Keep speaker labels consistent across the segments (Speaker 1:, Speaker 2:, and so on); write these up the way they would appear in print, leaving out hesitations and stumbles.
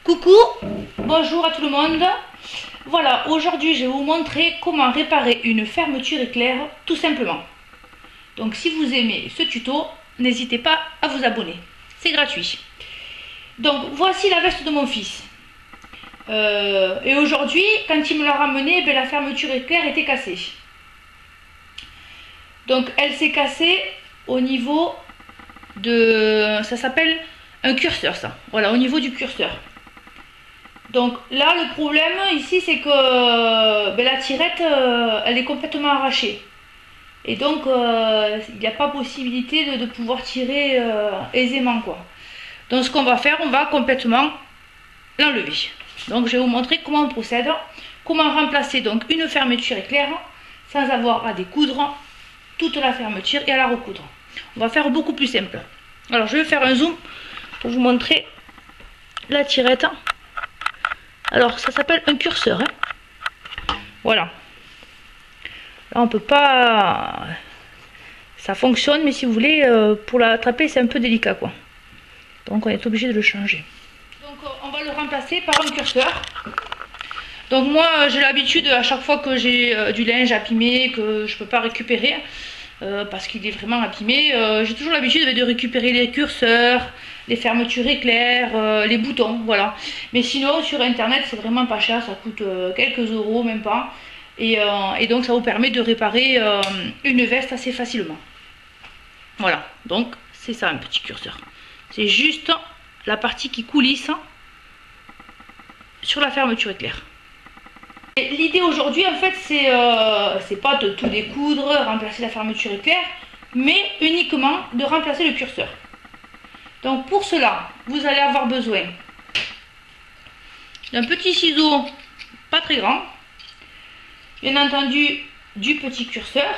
Speaker 1: Coucou, bonjour à tout le monde. Voilà, aujourd'hui je vais vous montrer comment réparer une fermeture éclair tout simplement. Donc si vous aimez ce tuto, n'hésitez pas à vous abonner, c'est gratuit. Donc voici la veste de mon fils. Et aujourd'hui, quand il me l'a ramenée, la fermeture éclair était cassée. Donc elle s'est cassée au niveau de... ça s'appelle un curseur ça. Voilà, au niveau du curseur. Donc là le problème ici c'est que la tirette elle est complètement arrachée. Et donc il n'y a pas possibilité de pouvoir tirer aisément quoi. Donc ce qu'on va faire, on va complètement l'enlever. Donc je vais vous montrer comment on procède. Comment remplacer donc une fermeture éclair sans avoir à découdre toute la fermeture et à la recoudre. On va faire beaucoup plus simple. Alors je vais faire un zoom pour vous montrer la tirette. Alors ça s'appelle un curseur. Voilà. Là on peut pas... ça fonctionne mais si vous voulez pour l'attraper c'est un peu délicat quoi. Donc on est obligé de le changer. Donc on va le remplacer par un curseur. Donc moi j'ai l'habitude à chaque fois que j'ai du linge abîmé que je peux pas récupérer parce qu'il est vraiment abîmé, j'ai toujours l'habitude de récupérer les curseurs, les fermetures éclairs, les boutons, voilà. Mais sinon sur internet c'est vraiment pas cher, ça coûte quelques euros, même pas. Et donc ça vous permet de réparer une veste assez facilement. Voilà, donc c'est ça un petit curseur. C'est juste la partie qui coulisse sur la fermeture éclair. L'idée aujourd'hui en fait c'est pas de tout découdre, remplacer la fermeture éclair, mais uniquement de remplacer le curseur. Donc pour cela, vous allez avoir besoin d'un petit ciseau pas très grand, bien entendu du petit curseur,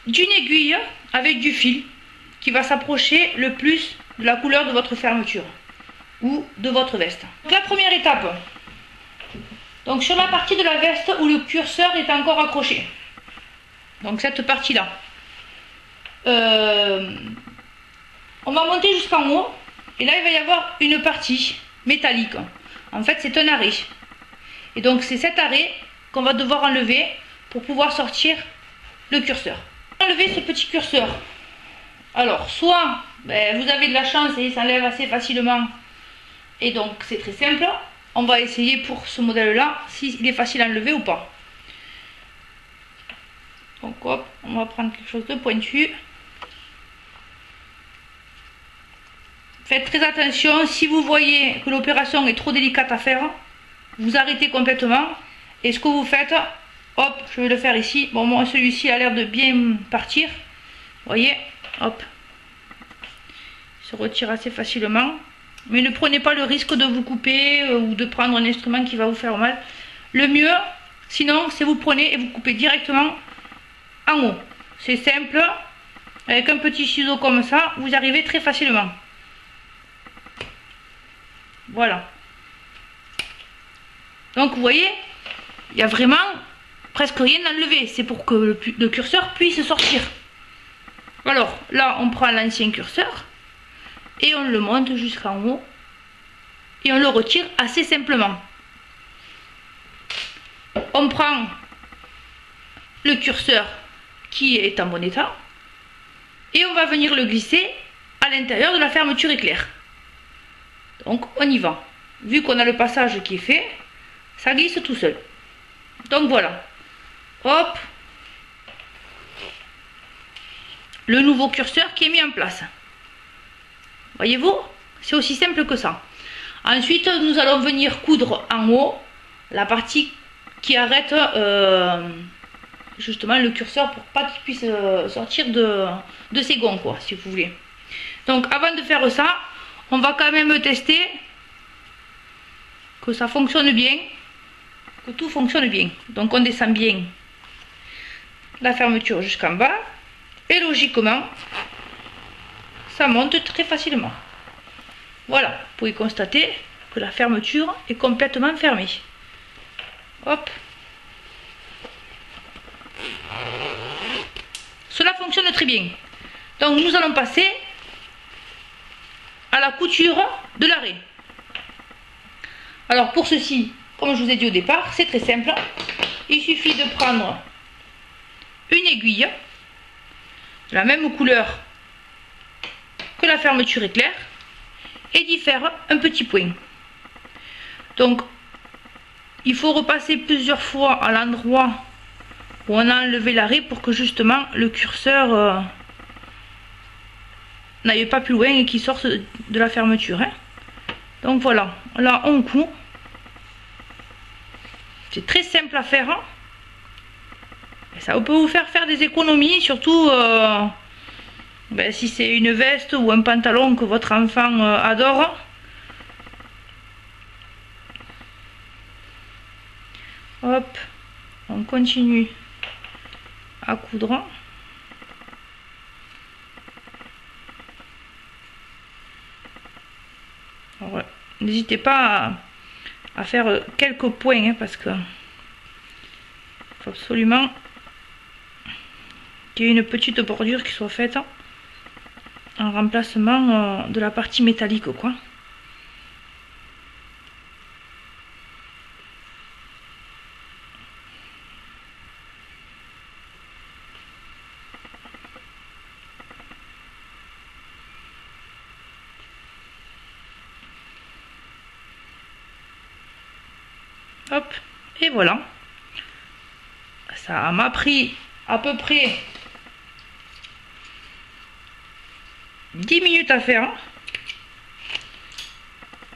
Speaker 1: d'une aiguille avec du fil qui va s'approcher le plus de la couleur de votre fermeture ou de votre veste. Donc la première étape, donc sur la partie de la veste où le curseur est encore accroché, donc cette partie là, on va monter jusqu'en haut et là il va y avoir une partie métallique. En fait c'est un arrêt et donc c'est cet arrêt qu'on va devoir enlever pour pouvoir sortir le curseur. Enlever ce petit curseur, alors soit vous avez de la chance et il s'enlève assez facilement et donc c'est très simple. On va essayer pour ce modèle là s'il est facile à enlever ou pas. Donc hop, on va prendre quelque chose de pointu. Faites très attention, si vous voyez que l'opération est trop délicate à faire, vous arrêtez complètement et ce que vous faites, hop, je vais le faire ici. Bon, moi celui-ci a l'air de bien partir, vous voyez, hop, il se retire assez facilement. Mais ne prenez pas le risque de vous couper ou de prendre un instrument qui va vous faire mal. Le mieux, sinon, c'est vous prenez et vous coupez directement en haut. C'est simple, avec un petit ciseau comme ça, vous arrivez très facilement. Voilà. Donc vous voyez, il n'y a vraiment presque rien à enlever. C'est pour que le curseur puisse sortir. Alors là, on prend l'ancien curseur et on le monte jusqu'en haut et on le retire assez simplement. On prend le curseur qui est en bon état et on va venir le glisser à l'intérieur de la fermeture éclair. Donc on y va. Vu qu'on a le passage qui est fait, ça glisse tout seul. Donc voilà. Hop. Le nouveau curseur qui est mis en place. Voyez-vous, c'est aussi simple que ça. Ensuite, nous allons venir coudre en haut la partie qui arrête justement le curseur pour pas qu'il puisse sortir de ses gonds, quoi, si vous voulez. Donc, avant de faire ça, on va quand même tester que ça fonctionne bien, que tout fonctionne bien. Donc, on descend bien la fermeture jusqu'en bas et logiquement, ça monte très facilement. Voilà, vous pouvez constater que la fermeture est complètement fermée. Hop. Cela fonctionne très bien. Donc nous allons passer à la couture de l'arrêt. Alors pour ceci, comme je vous ai dit au départ, c'est très simple. Il suffit de prendre une aiguille de la même couleur que la fermeture éclair et d'y faire un petit point. Donc il faut repasser plusieurs fois à l'endroit où on a enlevé l'arrêt pour que justement le curseur n'aille pas plus loin et qu'il sorte de la fermeture, hein. Donc voilà, là on coud. C'est très simple à faire, hein. Et ça peut vous faire des économies, surtout si c'est une veste ou un pantalon que votre enfant adore. Hop, on continue à coudre. N'hésitez pas à faire quelques points, hein, parce que faut absolument qu'il y ait une petite bordure qui soit faite en remplacement de la partie métallique, quoi. Hop, et voilà. Ça m'a pris à peu près 10 minutes à faire.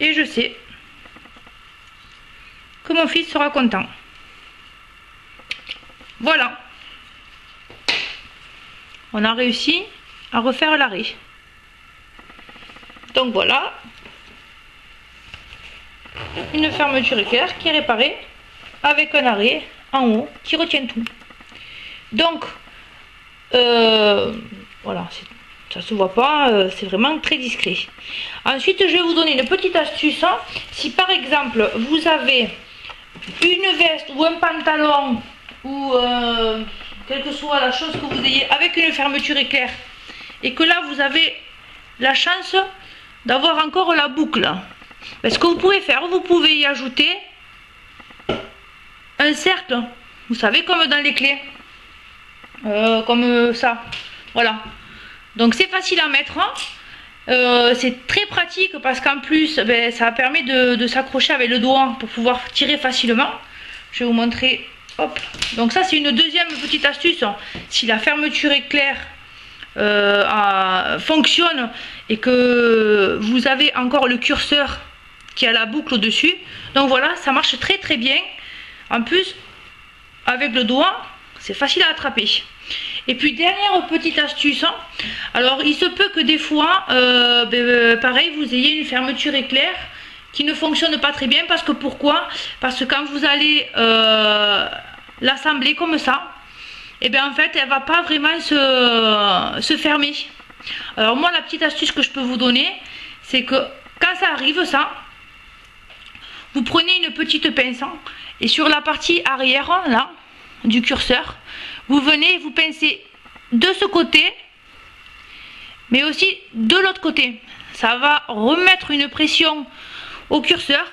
Speaker 1: Et je sais que mon fils sera content. Voilà. On a réussi à refaire l'arrêt. Donc voilà. Une fermeture éclair qui est réparée avec un arrêt en haut qui retient tout. Donc voilà, ça se voit pas, c'est vraiment très discret. Ensuite je vais vous donner une petite astuce. Si par exemple vous avez une veste ou un pantalon ou quelle que soit la chose que vous ayez avec une fermeture éclair et que là vous avez la chance d'avoir encore la boucle, ce que vous pouvez faire, vous pouvez y ajouter un cercle, vous savez, comme dans les clés, comme ça, voilà. Donc c'est facile à mettre, c'est très pratique parce qu'en plus ça permet de s'accrocher avec le doigt pour pouvoir tirer facilement. Je vais vous montrer, hop. Donc ça c'est une deuxième petite astuce. Si la fermeture éclair fonctionne et que vous avez encore le curseur qui a la boucle au dessus, donc voilà, ça marche très très bien. En plus avec le doigt c'est facile à attraper. Et puis dernière petite astuce, alors il se peut que des fois pareil vous ayez une fermeture éclair qui ne fonctionne pas très bien, parce que pourquoi? Parce que quand vous allez l'assembler comme ça, et bien en fait elle va pas vraiment se fermer. Alors moi la petite astuce que je peux vous donner, c'est que quand ça arrive ça, vous prenez une petite pince et sur la partie arrière là du curseur, vous venez et vous pincez de ce côté mais aussi de l'autre côté. Ça va remettre une pression au curseur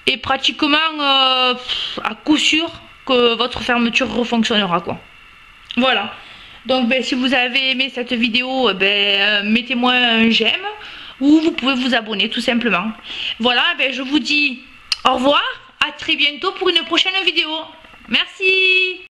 Speaker 1: et pratiquement à coup sûr que votre fermeture refonctionnera, quoi. Voilà. Donc si vous avez aimé cette vidéo, mettez-moi un j'aime ou vous pouvez vous abonner tout simplement. Voilà, je vous dis au revoir, à très bientôt pour une prochaine vidéo. Merci.